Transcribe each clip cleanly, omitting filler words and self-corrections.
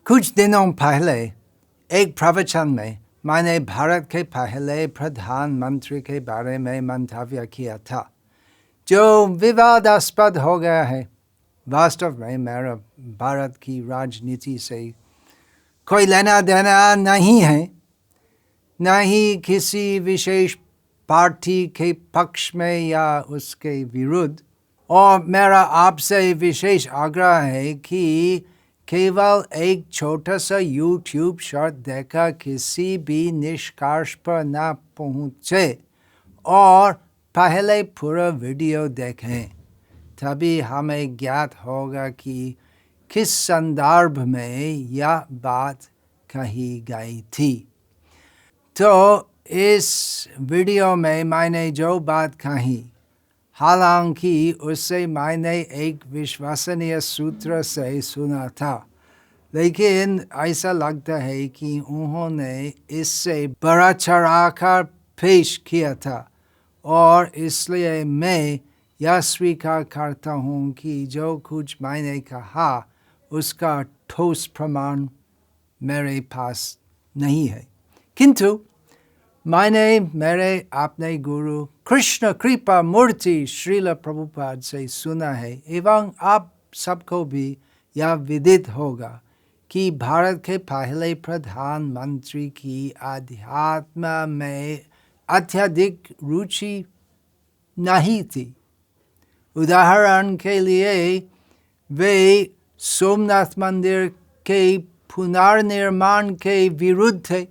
कुछ दिनों पहले एक प्रवचन में मैंने भारत के पहले प्रधानमंत्री के बारे में मंतव्य किया था, जो विवादास्पद हो गया है। वास्तव में मेरा भारत की राजनीति से कोई लेना देना नहीं है, न ही किसी विशेष पार्टी के पक्ष में या उसके विरुद्ध। और मेरा आपसे विशेष आग्रह है कि केवल एक छोटा सा YouTube शॉर्ट देखकर किसी भी निष्कर्ष पर न पहुँचे और पहले पूरा वीडियो देखें, तभी हमें ज्ञात होगा कि किस संदर्भ में यह बात कही गई थी। तो इस वीडियो में मैंने जो बात कही, हालांकि उससे मैंने एक विश्वसनीय सूत्र से सुना था, लेकिन ऐसा लगता है कि उन्होंने इससे बड़ा चढ़ाकर पेश किया था, और इसलिए मैं यह स्वीकार करता हूँ कि जो कुछ मैंने कहा उसका ठोस प्रमाण मेरे पास नहीं है। किंतु मैंने मेरे अपने गुरु कृष्ण कृपा मूर्ति श्रील प्रभुपाद से सुना है, एवं आप सबको भी यह विदित होगा कि भारत के पहले प्रधानमंत्री की अध्यात्म में अत्यधिक रुचि नहीं थी। उदाहरण के लिए वे सोमनाथ मंदिर के पुनर्निर्माण के विरुद्ध थे।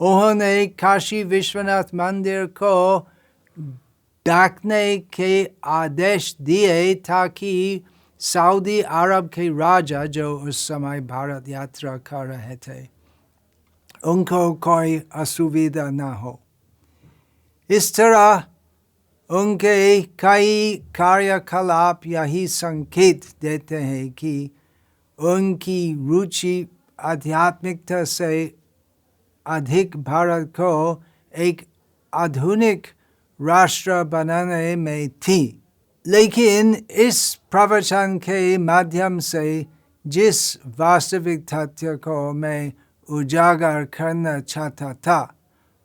उन्होंने काशी विश्वनाथ मंदिर को ढकने के आदेश दिए ताकि सऊदी अरब के राजा, जो उस समय भारत यात्रा कर रहे थे, उनको कोई असुविधा न हो। इस तरह उनके कई कार्यकलाप यही संकेत देते हैं कि उनकी रुचि आध्यात्मिकता से अधिक भारत को एक आधुनिक राष्ट्र बनाने में थी। लेकिन इस प्रवचन के माध्यम से जिस वास्तविक तथ्य को मैं उजागर करना चाहता था,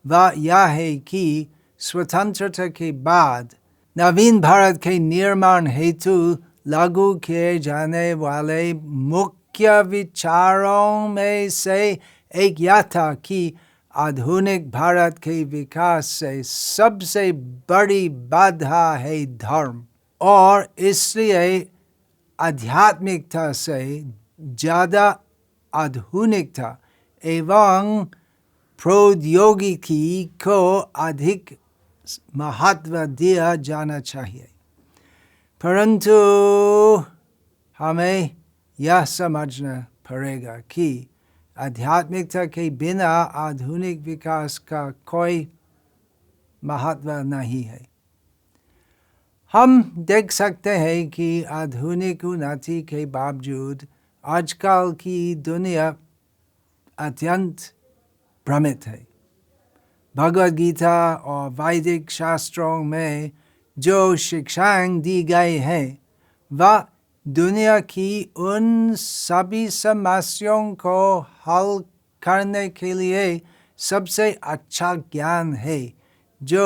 वह यह है कि स्वतंत्रता के बाद नवीन भारत के निर्माण हेतु लागू किए जाने वाले मुख्य विचारों में से एक यह था कि आधुनिक भारत के विकास से सबसे बड़ी बाधा है धर्म, और इसलिए आध्यात्मिकता से ज़्यादा आधुनिकता एवं प्रौद्योगिकी को अधिक महत्व दिया जाना चाहिए। परंतु हमें यह समझना पड़ेगा कि आध्यात्मिकता के बिना आधुनिक विकास का कोई महत्व नहीं है। हम देख सकते हैं कि आधुनिक उन्नति के बावजूद आजकल की दुनिया अत्यंत भ्रमित है। भगवद गीता और वैदिक शास्त्रों में जो शिक्षाएं दी गई हैं, वह दुनिया की उन सभी समस्याओं को हल करने के लिए सबसे अच्छा ज्ञान है जो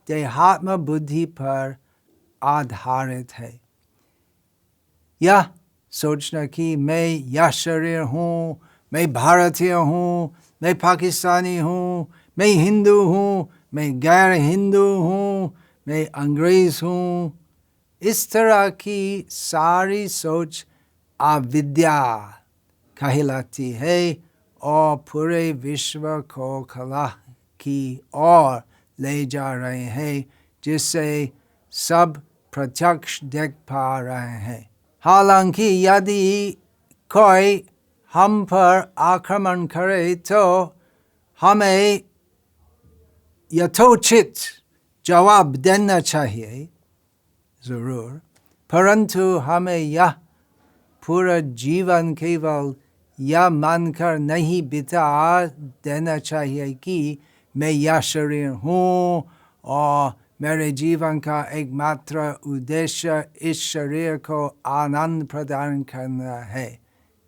देहात्म बुद्धि पर आधारित है। यह सोचना कि मैं यह शरीर हूँ, मैं भारतीय हूँ, मैं पाकिस्तानी हूँ, मैं हिंदू हूँ, मैं गैर हिंदू हूँ, मैं अंग्रेज हूँ, इस तरह की सारी सोच अविद्या कहलाती है और पूरे विश्व को कलह की ओर ले जा रहे हैं, जिससे सब प्रत्यक्ष देख पा रहे हैं। हालांकि यदि कोई हम पर आक्रमण करे तो हमें यथोचित जवाब देना चाहिए जरूर, परंतु हमें यह पूरा जीवन केवल यह मानकर नहीं बिता देना चाहिए कि मैं यह शरीर हूँ और मेरे जीवन का एकमात्र उद्देश्य इस शरीर को आनंद प्रदान करना है।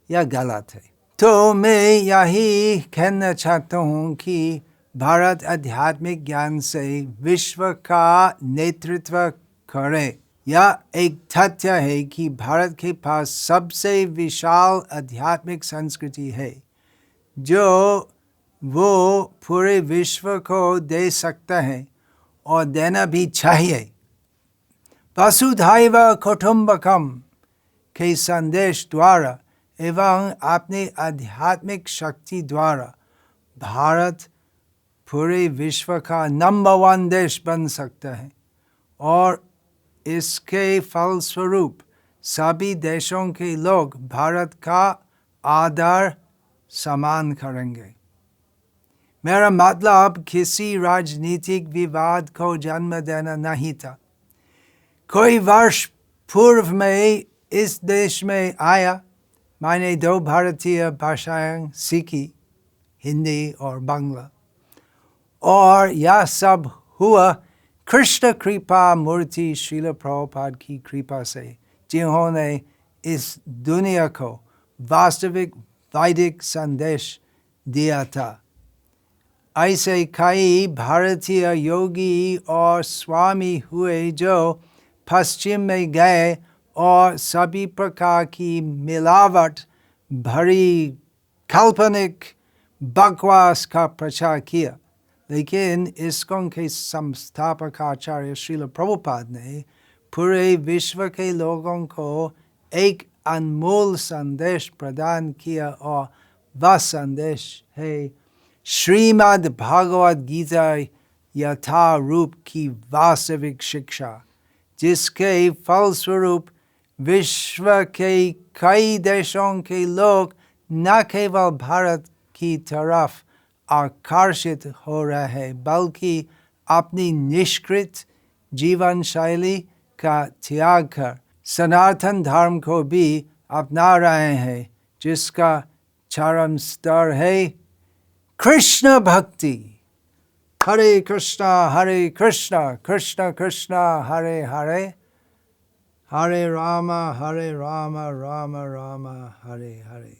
यह गलत है। तो मैं यही कहना चाहता हूँ कि भारत आध्यात्मिक ज्ञान से विश्व का नेतृत्व करे। यह एक तथ्य है कि भारत के पास सबसे विशाल आध्यात्मिक संस्कृति है जो वो पूरे विश्व को दे सकता है और देना भी चाहिए। वसुधैव कुटुम्बकम के संदेश द्वारा एवं अपनी आध्यात्मिक शक्ति द्वारा भारत पूरे विश्व का नंबर 1 देश बन सकता है और इसके फलस्वरूप सभी देशों के लोग भारत का आदर सम्मान करेंगे। मेरा मतलब किसी राजनीतिक विवाद को जन्म देना नहीं था। कोई वर्ष पूर्व में इस देश में आया, मैंने 2 भारतीय भाषाएं सीखी, हिंदी और बांग्ला, और यह सब हुआ कृष्ण कृपा मूर्ति श्रील प्रभुपाद की कृपा से, जिन्होंने इस दुनिया को वास्तविक वैदिक संदेश दिया था। ऐसे कई भारतीय योगी और स्वामी हुए जो पश्चिम में गए और सभी प्रकार की मिलावट भरी काल्पनिक बकवास का प्रचार किया, लेकिन इस्कॉन के संस्थापक आचार्य श्रील प्रभुपाद ने पूरे विश्व के लोगों को एक अनमोल संदेश प्रदान किया और वह संदेश है श्रीमद् भागवत गीता यथारूप की वास्तविक शिक्षा, जिसके फलस्वरूप विश्व के कई देशों के लोग न केवल भारत की तरफ आकर्षित हो रहे हैं, बल्कि अपनी निष्कृत जीवन शैली का त्याग कर सनातन धर्म को भी अपना रहे हैं, जिसका चरम स्तर है कृष्ण भक्ति। हरे कृष्णा कृष्ण कृष्ण हरे हरे, हरे राम राम राम हरे हरे।